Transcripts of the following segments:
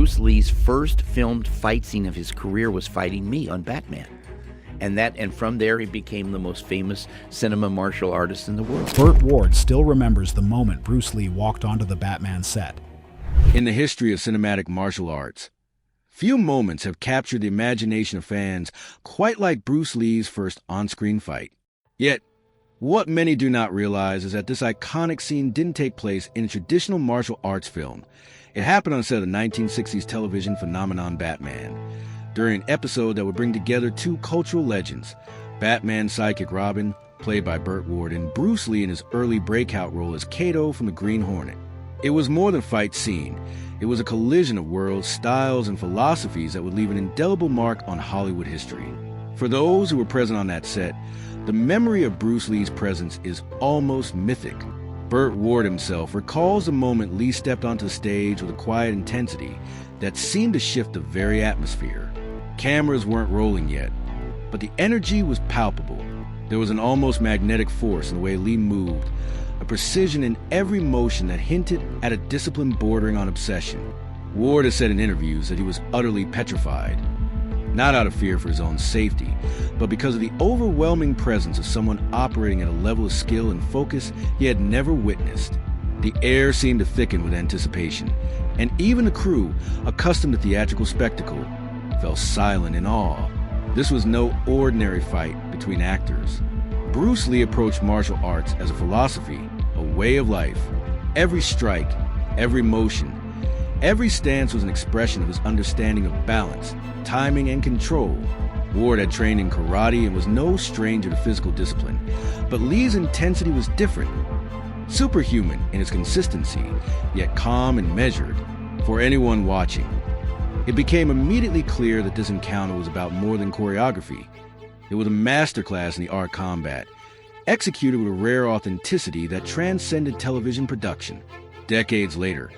Bruce Lee's first filmed fight scene of his career was fighting me on Batman. And from there, he became the most famous cinema martial artist in the world. Burt Ward still remembers the moment Bruce Lee walked onto the Batman set. In the history of cinematic martial arts, few moments have captured the imagination of fans quite like Bruce Lee's first on-screen fight. Yet, what many do not realize is that this iconic scene didn't take place in a traditional martial arts film. It happened on set of the 1960s television phenomenon Batman, during an episode that would bring together two cultural legends, Batman's sidekick Robin, played by Burt Ward, and Bruce Lee in his early breakout role as Kato from the Green Hornet. It was more than a fight scene. It was a collision of worlds, styles, and philosophies that would leave an indelible mark on Hollywood history. For those who were present on that set, the memory of Bruce Lee's presence is almost mythic. Burt Ward himself recalls the moment Lee stepped onto the stage with a quiet intensity that seemed to shift the very atmosphere. Cameras weren't rolling yet, but the energy was palpable. There was an almost magnetic force in the way Lee moved, a precision in every motion that hinted at a discipline bordering on obsession. Ward has said in interviews that he was utterly petrified, not out of fear for his own safety, but because of the overwhelming presence of someone operating at a level of skill and focus he had never witnessed. The air seemed to thicken with anticipation, and even the crew, accustomed to theatrical spectacle, fell silent in awe. This was no ordinary fight between actors. Bruce Lee approached martial arts as a philosophy, a way of life. Every strike, every motion, every stance was an expression of his understanding of balance, timing, and control. Ward had trained in karate and was no stranger to physical discipline, but Lee's intensity was different. Superhuman in its consistency, yet calm and measured for anyone watching. It became immediately clear that this encounter was about more than choreography. It was a masterclass in the art of combat, executed with a rare authenticity that transcended television production. Decades later,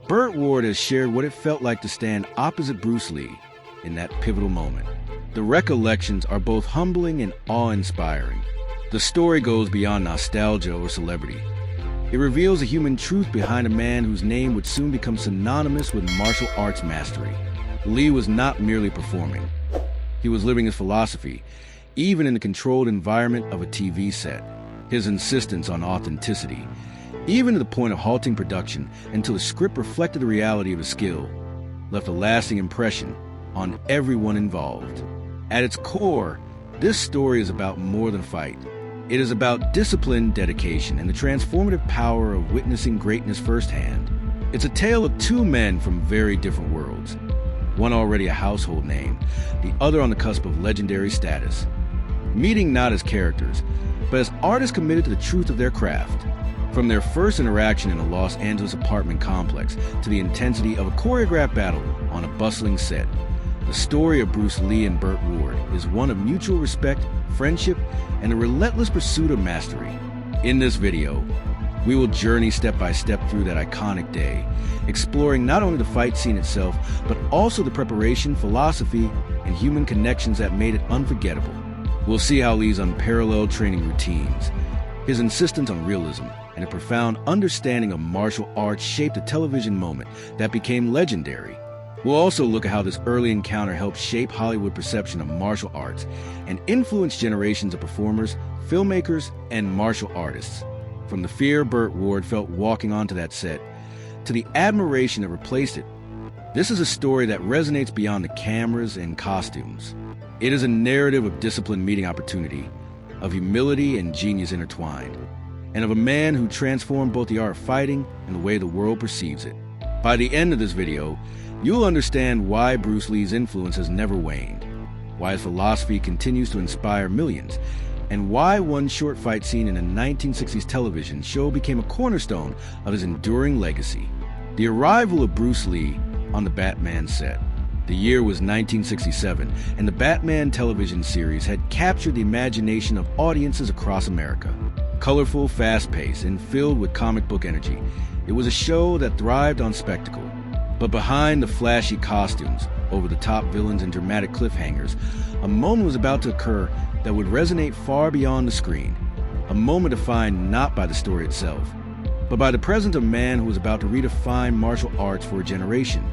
Burt Ward has shared what it felt like to stand opposite Bruce Lee in that pivotal moment. The recollections are both humbling and awe-inspiring. The story goes beyond nostalgia or celebrity. It reveals the human truth behind a man whose name would soon become synonymous with martial arts mastery. Lee was not merely performing. He was living his philosophy, even in the controlled environment of a TV set. His insistence on authenticity, even to the point of halting production until the script reflected the reality of his skill, left a lasting impression on everyone involved. At its core, this story is about more than fight. It is about discipline, dedication, and the transformative power of witnessing greatness firsthand. It's a tale of two men from very different worlds. One already a household name, the other on the cusp of legendary status. Meeting not as characters, but as artists committed to the truth of their craft. From their first interaction in a Los Angeles apartment complex to the intensity of a choreographed battle on a bustling set, the story of Bruce Lee and Burt Ward is one of mutual respect, friendship, and a relentless pursuit of mastery. In this video, we will journey step by step through that iconic day, exploring not only the fight scene itself, but also the preparation, philosophy, and human connections that made it unforgettable. We'll see how Lee's unparalleled training routines, his insistence on realism, and a profound understanding of martial arts shaped a television moment that became legendary. We'll also look at how this early encounter helped shape Hollywood perception of martial arts and influence generations of performers, filmmakers, and martial artists. From the fear Burt Ward felt walking onto that set, to the admiration that replaced it, this is a story that resonates beyond the cameras and costumes. It is a narrative of discipline meeting opportunity, of humility and genius intertwined, and of a man who transformed both the art of fighting and the way the world perceives it. By the end of this video, you'll understand why Bruce Lee's influence has never waned, why his philosophy continues to inspire millions, and why one short fight scene in a 1960s television show became a cornerstone of his enduring legacy. The arrival of Bruce Lee on the Batman set. The year was 1967, and the Batman television series had captured the imagination of audiences across America. Colorful, fast-paced, and filled with comic book energy, it was a show that thrived on spectacle. But behind the flashy costumes, over-the-top villains, and dramatic cliffhangers, a moment was about to occur that would resonate far beyond the screen. A moment defined not by the story itself, but by the presence of a man who was about to redefine martial arts for a generation.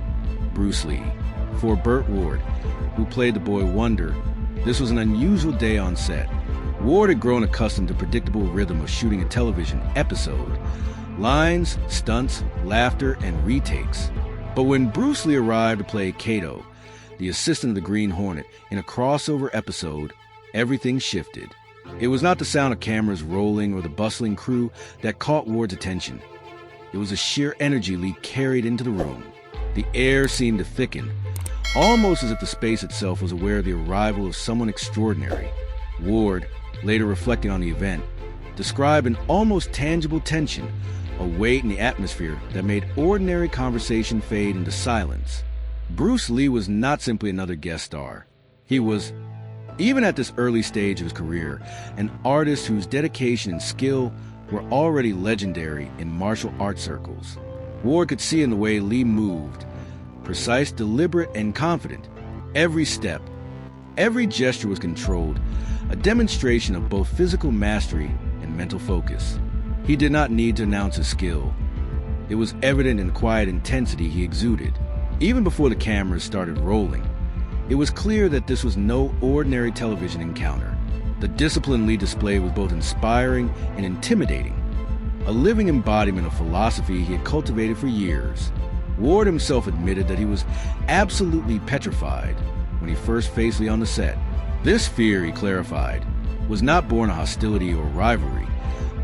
Bruce Lee. For Burt Ward, who played the boy Wonder, this was an unusual day on set. Ward had grown accustomed to the predictable rhythm of shooting a television episode. Lines, stunts, laughter, and retakes. But when Bruce Lee arrived to play Kato, the assistant of the Green Hornet, in a crossover episode, everything shifted. It was not the sound of cameras rolling or the bustling crew that caught Ward's attention. It was the sheer energy Lee carried into the room. The air seemed to thicken, almost as if the space itself was aware of the arrival of someone extraordinary. Ward, later reflecting on the event, described an almost tangible tension, a weight in the atmosphere that made ordinary conversation fade into silence. Bruce Lee was not simply another guest star. He was, even at this early stage of his career, an artist whose dedication and skill were already legendary in martial arts circles. Ward could see in the way Lee moved, precise, deliberate, and confident. Every step, every gesture was controlled, a demonstration of both physical mastery and mental focus. He did not need to announce his skill. It was evident in the quiet intensity he exuded. Even before the cameras started rolling, it was clear that this was no ordinary television encounter. The discipline Lee displayed was both inspiring and intimidating, a living embodiment of philosophy he had cultivated for years. Ward himself admitted that he was absolutely petrified when he first faced Lee on the set. This fear, he clarified, was not born of hostility or rivalry,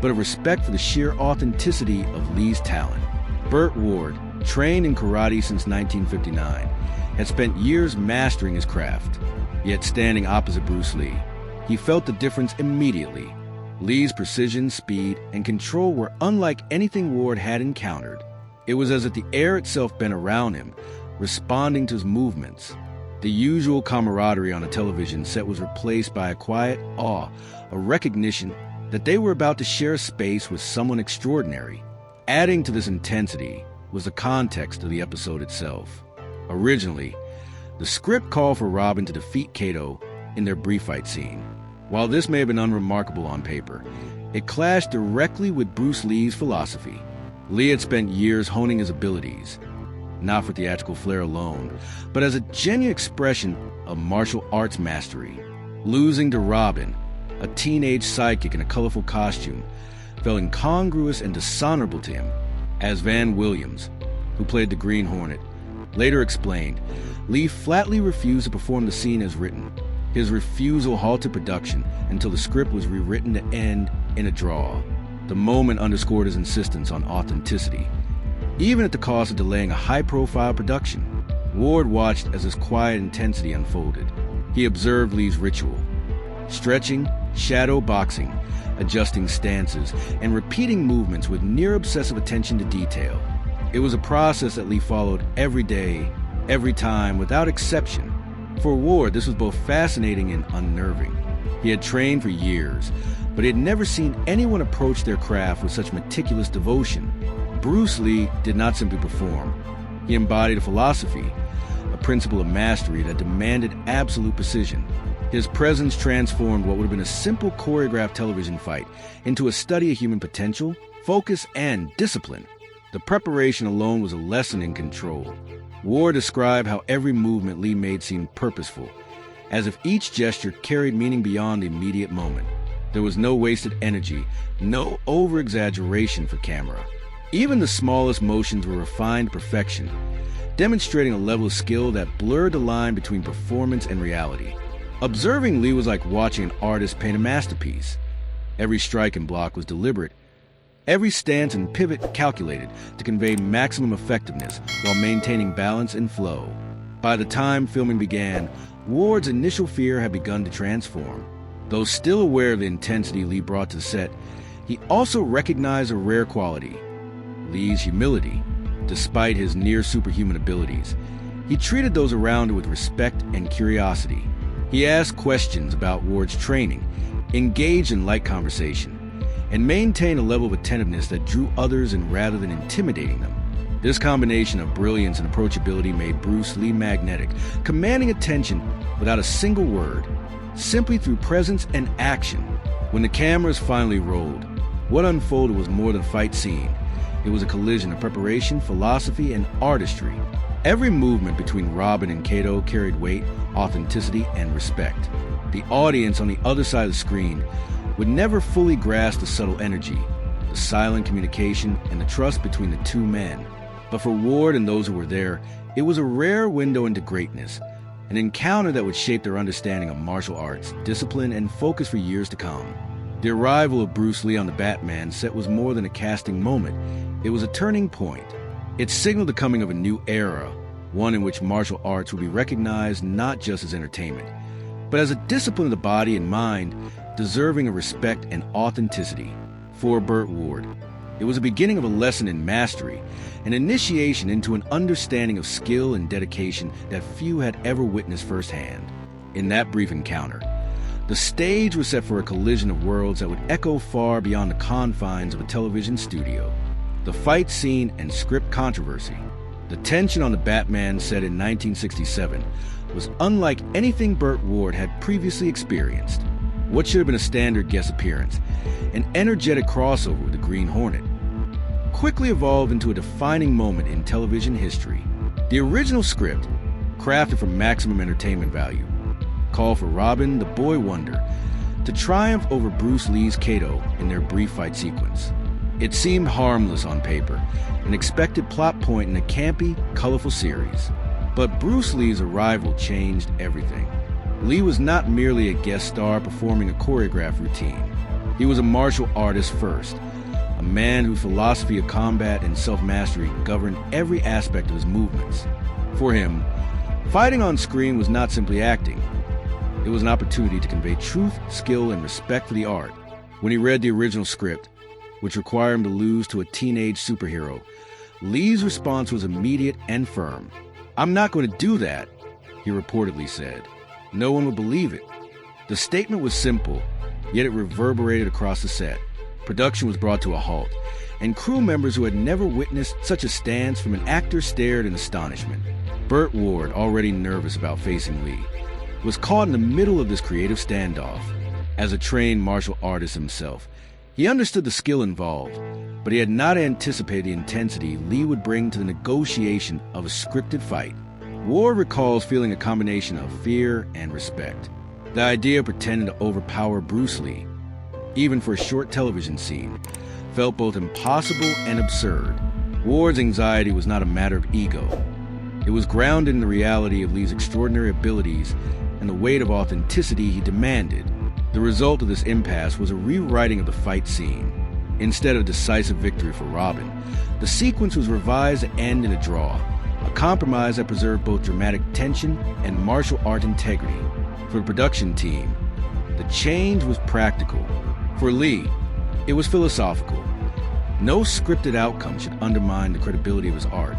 but of respect for the sheer authenticity of Lee's talent. Burt Ward, trained in karate since 1959, had spent years mastering his craft. Yet standing opposite Bruce Lee, he felt the difference immediately. Lee's precision, speed, and control were unlike anything Ward had encountered. It was as if the air itself bent around him, responding to his movements. The usual camaraderie on a television set was replaced by a quiet awe, a recognition that they were about to share space with someone extraordinary. Adding to this intensity was the context of the episode itself. Originally, the script called for Robin to defeat Kato in their brief fight scene. While this may have been unremarkable on paper, it clashed directly with Bruce Lee's philosophy. Lee had spent years honing his abilities, not for theatrical flair alone, but as a genuine expression of martial arts mastery. Losing to Robin, a teenage sidekick in a colorful costume, felt incongruous and dishonorable to him. As Van Williams, who played the Green Hornet, later explained, Lee flatly refused to perform the scene as written. His refusal halted production until the script was rewritten to end in a draw. The moment underscored his insistence on authenticity, even at the cost of delaying a high-profile production. Ward watched as his quiet intensity unfolded. He observed Lee's ritual, stretching, shadow boxing, adjusting stances, and repeating movements with near-obsessive attention to detail. It was a process that Lee followed every day, every time, without exception. For Ward, this was both fascinating and unnerving. He had trained for years, but he had never seen anyone approach their craft with such meticulous devotion. Bruce Lee did not simply perform. He embodied a philosophy, a principle of mastery that demanded absolute precision. His presence transformed what would have been a simple choreographed television fight into a study of human potential, focus, and discipline. The preparation alone was a lesson in control. Ward described how every movement Lee made seemed purposeful, as if each gesture carried meaning beyond the immediate moment. There was no wasted energy, no over-exaggeration for camera. Even the smallest motions were refined to perfection, demonstrating a level of skill that blurred the line between performance and reality. Observing Lee was like watching an artist paint a masterpiece. Every strike and block was deliberate, every stance and pivot calculated to convey maximum effectiveness while maintaining balance and flow. By the time filming began, Ward's initial fear had begun to transform. Though still aware of the intensity Lee brought to the set, he also recognized a rare quality: Lee's humility. Despite his near-superhuman abilities, he treated those around him with respect and curiosity. He asked questions about Ward's training, engaged in light conversation, and maintained a level of attentiveness that drew others in rather than intimidating them. This combination of brilliance and approachability made Bruce Lee magnetic, commanding attention without a single word, simply through presence and action. When the cameras finally rolled, what unfolded was more than a fight scene. It was a collision of preparation, philosophy, and artistry. Every movement between Robin and Kato carried weight, authenticity, and respect. The audience on the other side of the screen would never fully grasp the subtle energy, the silent communication, and the trust between the two men. But for Ward and those who were there, it was a rare window into greatness, an encounter that would shape their understanding of martial arts, discipline, and focus for years to come. The arrival of Bruce Lee on the Batman set was more than a casting moment. It was a turning point. It signaled the coming of a new era, one in which martial arts would be recognized not just as entertainment, but as a discipline of the body and mind, deserving of respect and authenticity. For Burt Ward, it was the beginning of a lesson in mastery, an initiation into an understanding of skill and dedication that few had ever witnessed firsthand. In that brief encounter, the stage was set for a collision of worlds that would echo far beyond the confines of a television studio. The fight scene and script controversy, the tension on the Batman set in 1967, was unlike anything Burt Ward had previously experienced. What should have been a standard guest appearance, an energetic crossover with the Green Hornet, quickly evolved into a defining moment in television history. The original script, crafted for maximum entertainment value, called for Robin, the boy wonder, to triumph over Bruce Lee's Kato in their brief fight sequence. It seemed harmless on paper, an expected plot point in a campy, colorful series. But Bruce Lee's arrival changed everything. Lee was not merely a guest star performing a choreographed routine. He was a martial artist first, a man whose philosophy of combat and self-mastery governed every aspect of his movements. For him, fighting on screen was not simply acting. It was an opportunity to convey truth, skill, and respect for the art. When he read the original script, which required him to lose to a teenage superhero, Lee's response was immediate and firm. "I'm not going to do that," he reportedly said. No one would believe it. The statement was simple, yet it reverberated across the set. Production was brought to a halt, and crew members who had never witnessed such a stance from an actor stared in astonishment. Burt Ward, already nervous about facing Lee, was caught in the middle of this creative standoff. As a trained martial artist himself, he understood the skill involved, but he had not anticipated the intensity Lee would bring to the negotiation of a scripted fight. Ward recalls feeling a combination of fear and respect. The idea of pretending to overpower Bruce Lee, even for a short television scene, felt both impossible and absurd. Ward's anxiety was not a matter of ego. It was grounded in the reality of Lee's extraordinary abilities and the weight of authenticity he demanded. The result of this impasse was a rewriting of the fight scene. Instead of decisive victory for Robin, the sequence was revised to end in a draw, a compromise that preserved both dramatic tension and martial art integrity. For the production team, the change was practical. For Lee, it was philosophical. No scripted outcome should undermine the credibility of his art.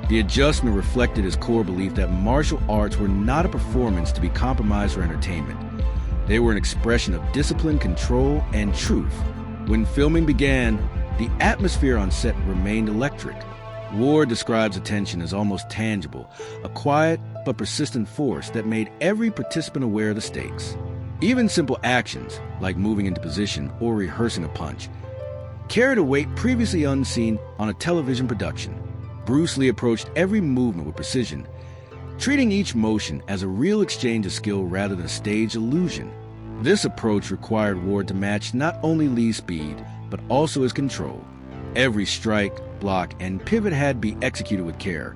The adjustment reflected his core belief that martial arts were not a performance to be compromised for entertainment. They were an expression of discipline, control, and truth. When filming began, the atmosphere on set remained electric. Ward describes the tension as almost tangible, a quiet but persistent force that made every participant aware of the stakes. Even simple actions, like moving into position or rehearsing a punch, carried a weight previously unseen on a television production. Bruce Lee approached every movement with precision, treating each motion as a real exchange of skill rather than a staged illusion. This approach required Ward to match not only Lee's speed, but also his control. Every strike, block, and pivot had to be executed with care,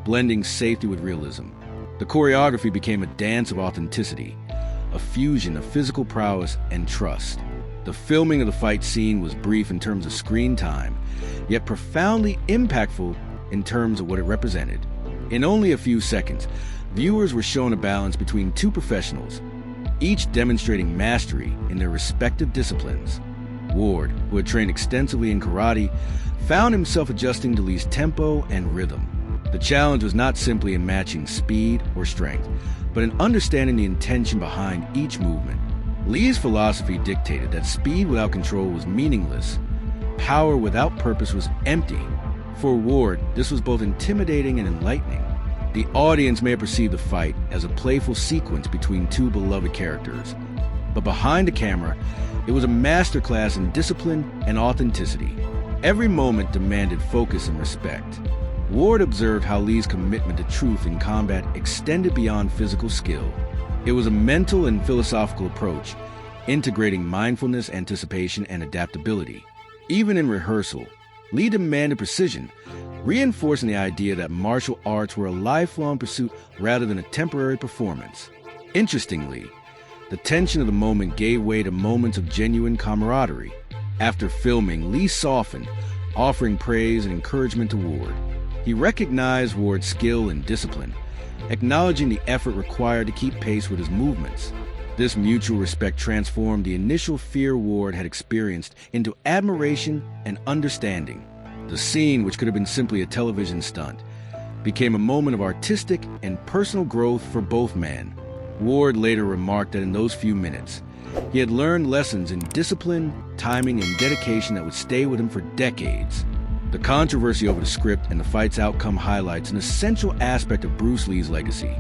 blending safety with realism. The choreography became a dance of authenticity, a fusion of physical prowess and trust. The filming of the fight scene was brief in terms of screen time, yet profoundly impactful in terms of what it represented. In only a few seconds, viewers were shown a balance between two professionals, each demonstrating mastery in their respective disciplines. Ward, who had trained extensively in karate, found himself adjusting to Lee's tempo and rhythm. The challenge was not simply in matching speed or strength, but in understanding the intention behind each movement. Lee's philosophy dictated that speed without control was meaningless. Power without purpose was empty. For Ward, this was both intimidating and enlightening. The audience may have perceived the fight as a playful sequence between two beloved characters, but behind the camera, it was a masterclass in discipline and authenticity. Every moment demanded focus and respect. Ward observed how Lee's commitment to truth in combat extended beyond physical skill. It was a mental and philosophical approach, integrating mindfulness, anticipation, and adaptability. Even in rehearsal, Lee demanded precision, reinforcing the idea that martial arts were a lifelong pursuit rather than a temporary performance. Interestingly, the tension of the moment gave way to moments of genuine camaraderie. After filming, Lee softened, offering praise and encouragement to Ward. He recognized Ward's skill and discipline, acknowledging the effort required to keep pace with his movements. This mutual respect transformed the initial fear Ward had experienced into admiration and understanding. The scene, which could have been simply a television stunt, became a moment of artistic and personal growth for both men. Ward later remarked that in those few minutes, he had learned lessons in discipline, timing, and dedication that would stay with him for decades. The controversy over the script and the fight's outcome highlights an essential aspect of Bruce Lee's legacy: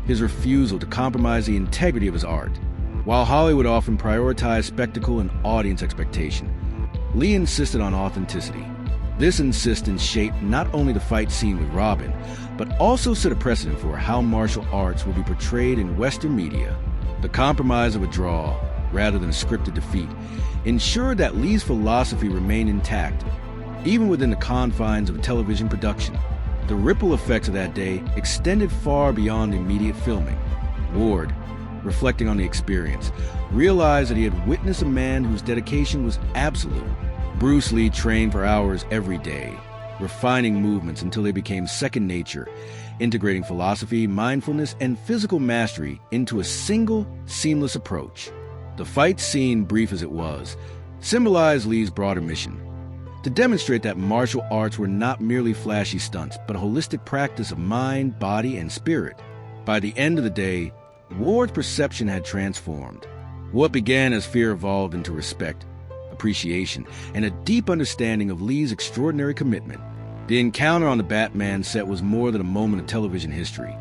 his refusal to compromise the integrity of his art. While Hollywood often prioritized spectacle and audience expectation, Lee insisted on authenticity. This insistence shaped not only the fight scene with Robin, but also set a precedent for how martial arts will be portrayed in Western media. The compromise of a draw, rather than a scripted defeat, ensured that Lee's philosophy remained intact, even within the confines of a television production. The ripple effects of that day extended far beyond immediate filming. Ward, reflecting on the experience, realized that he had witnessed a man whose dedication was absolute. Bruce Lee trained for hours every day, refining movements until they became second nature, integrating philosophy, mindfulness, and physical mastery into a single, seamless approach. The fight scene, brief as it was, symbolized Lee's broader mission: to demonstrate that martial arts were not merely flashy stunts, but a holistic practice of mind, body, and spirit. By the end of the day, Ward's perception had transformed. What began as fear evolved into respect, appreciation, and a deep understanding of Lee's extraordinary commitment. The encounter on the Batman set was more than a moment of television history.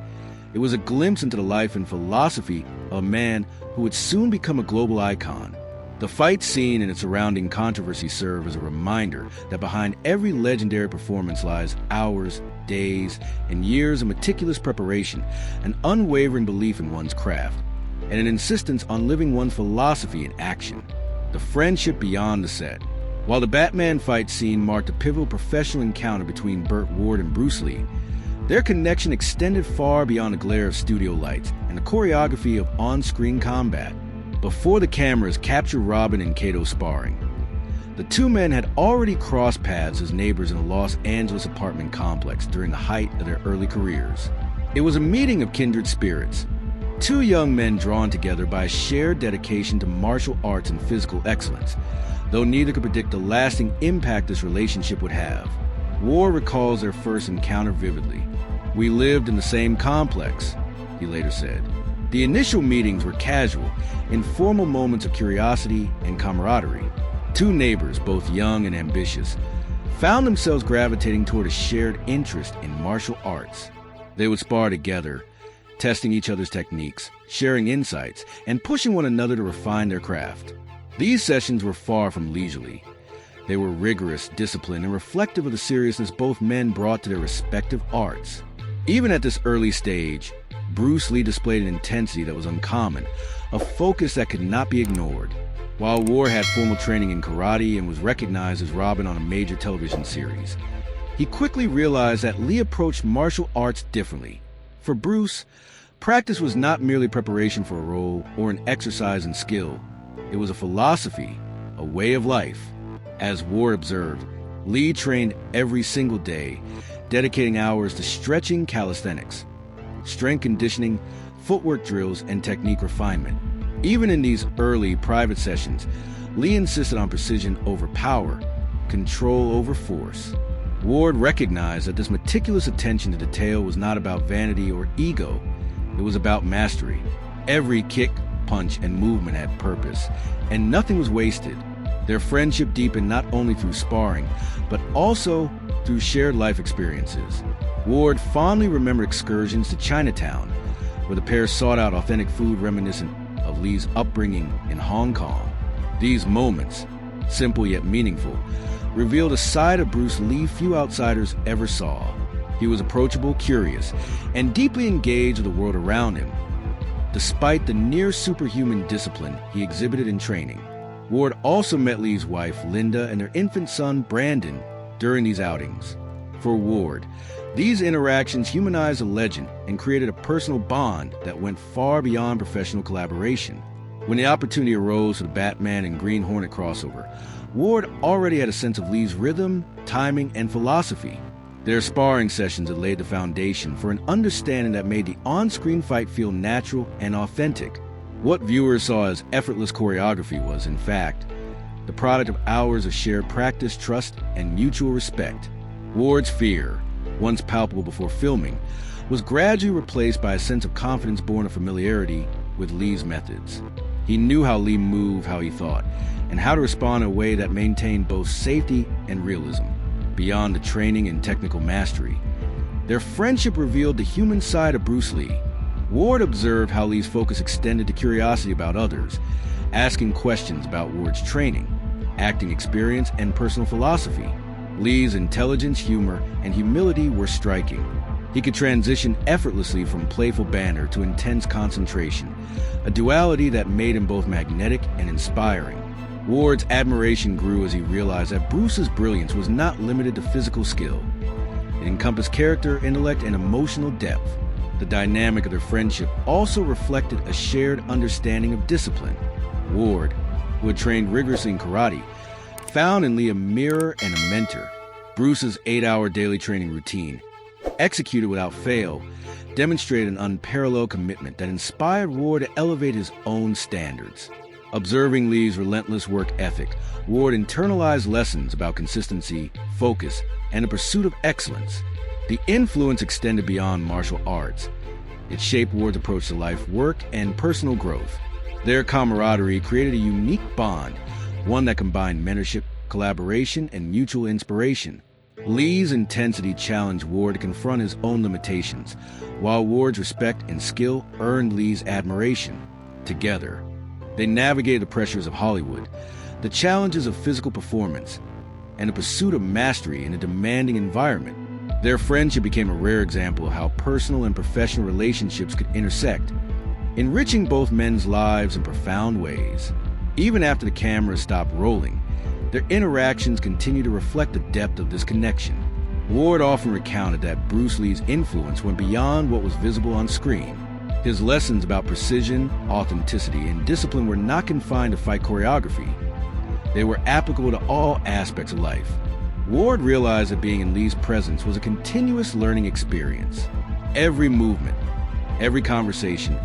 It was a glimpse into the life and philosophy of a man who would soon become a global icon. The fight scene and its surrounding controversy serve as a reminder that behind every legendary performance lies hours, days, and years of meticulous preparation, an unwavering belief in one's craft, and an insistence on living one's philosophy in action. The friendship beyond the set. While the Batman fight scene marked a pivotal professional encounter between Burt Ward and Bruce Lee, their connection extended far beyond the glare of studio lights and the choreography of on-screen combat. Before the cameras captured Robin and Kato sparring, the two men had already crossed paths as neighbors in a Los Angeles apartment complex during the height of their early careers. It was a meeting of kindred spirits, two young men drawn together by a shared dedication to martial arts and physical excellence, though neither could predict the lasting impact this relationship would have. Ward recalls their first encounter vividly. "We lived in the same complex," he later said. The initial meetings were casual, informal moments of curiosity and camaraderie. Two neighbors, both young and ambitious, found themselves gravitating toward a shared interest in martial arts. They would spar together, testing each other's techniques, sharing insights, and pushing one another to refine their craft. These sessions were far from leisurely. They were rigorous, disciplined, and reflective of the seriousness both men brought to their respective arts. Even at this early stage, Bruce Lee displayed an intensity that was uncommon, a focus that could not be ignored. While Ward had formal training in karate and was recognized as Robin on a major television series, he quickly realized that Lee approached martial arts differently. For Bruce, practice was not merely preparation for a role or an exercise in skill. It was a philosophy, a way of life. As Ward observed, Lee trained every single day, dedicating hours to stretching, calisthenics, strength conditioning, footwork drills, and technique refinement. Even in these early private sessions, Lee insisted on precision over power, control over force. Ward recognized that this meticulous attention to detail was not about vanity or ego. It was about mastery. Every kick, punch, and movement had purpose, and nothing was wasted. Their friendship deepened not only through sparring, but also through shared life experiences. Ward fondly remembered excursions to Chinatown, where the pair sought out authentic food reminiscent of Lee's upbringing in Hong Kong. These moments, simple yet meaningful, revealed a side of Bruce Lee few outsiders ever saw: He was approachable, curious, and deeply engaged with the world around him, despite the near-superhuman discipline he exhibited in training. Ward also met Lee's wife, Linda, and their infant son, Brandon, during these outings. For Ward, these interactions humanized a legend and created a personal bond that went far beyond professional collaboration. When the opportunity arose for the Batman and Green Hornet crossover, Ward already had a sense of Lee's rhythm, timing, and philosophy. Their sparring sessions had laid the foundation for an understanding that made the on-screen fight feel natural and authentic. What viewers saw as effortless choreography was, in fact, the product of hours of shared practice, trust, and mutual respect. Ward's fear, once palpable before filming, was gradually replaced by a sense of confidence born of familiarity with Lee's methods. He knew how Lee moved, how he thought, and how to respond in a way that maintained both safety and realism. Beyond the training and technical mastery, their friendship revealed the human side of Bruce Lee. Ward observed how Lee's focus extended to curiosity about others, asking questions about Ward's training, acting experience, and personal philosophy. Lee's intelligence, humor, and humility were striking. He could transition effortlessly from playful banter to intense concentration, a duality that made him both magnetic and inspiring. Ward's admiration grew as he realized that Bruce's brilliance was not limited to physical skill. It encompassed character, intellect, and emotional depth. The dynamic of their friendship also reflected a shared understanding of discipline. Ward, who had trained rigorously in karate, found in Lee a mirror and a mentor. Bruce's 8-hour daily training routine, executed without fail, demonstrated an unparalleled commitment that inspired Ward to elevate his own standards. Observing Lee's relentless work ethic, Ward internalized lessons about consistency, focus, and the pursuit of excellence. The influence extended beyond martial arts. It shaped Ward's approach to life, work, and personal growth. Their camaraderie created a unique bond, one that combined mentorship, collaboration, and mutual inspiration. Lee's intensity challenged Ward to confront his own limitations, while Ward's respect and skill earned Lee's admiration. Together, they navigated the pressures of Hollywood, the challenges of physical performance, and the pursuit of mastery in a demanding environment. Their friendship became a rare example of how personal and professional relationships could intersect, enriching both men's lives in profound ways. Even after the cameras stopped rolling, their interactions continued to reflect the depth of this connection. Ward often recounted that Bruce Lee's influence went beyond what was visible on screen. His lessons about precision, authenticity, and discipline were not confined to fight choreography. They were applicable to all aspects of life. Ward realized that being in Lee's presence was a continuous learning experience. Every movement, every conversation,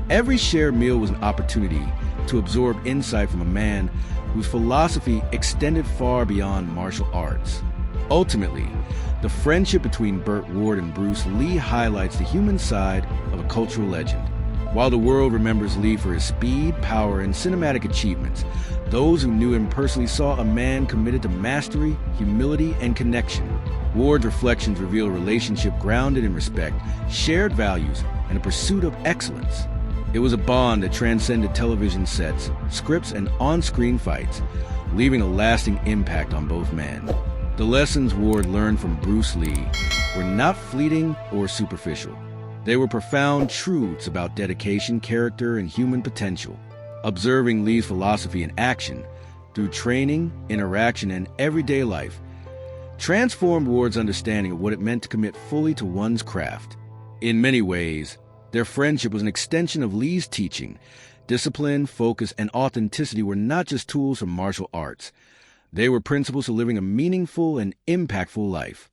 every shared meal was an opportunity to absorb insight from a man whose philosophy extended far beyond martial arts. Ultimately, the friendship between Burt Ward and Bruce Lee highlights the human side of a cultural legend. While the world remembers Lee for his speed, power, and cinematic achievements, those who knew him personally saw a man committed to mastery, humility, and connection. Ward's reflections reveal a relationship grounded in respect, shared values, and a pursuit of excellence. It was a bond that transcended television sets, scripts, and on-screen fights, leaving a lasting impact on both men. The lessons Ward learned from Bruce Lee were not fleeting or superficial. They were profound truths about dedication, character, and human potential. Observing Lee's philosophy in action, through training, interaction, and everyday life, transformed Ward's understanding of what it meant to commit fully to one's craft. In many ways, their friendship was an extension of Lee's teaching. Discipline, focus, and authenticity were not just tools from martial arts. They were principles to living a meaningful and impactful life.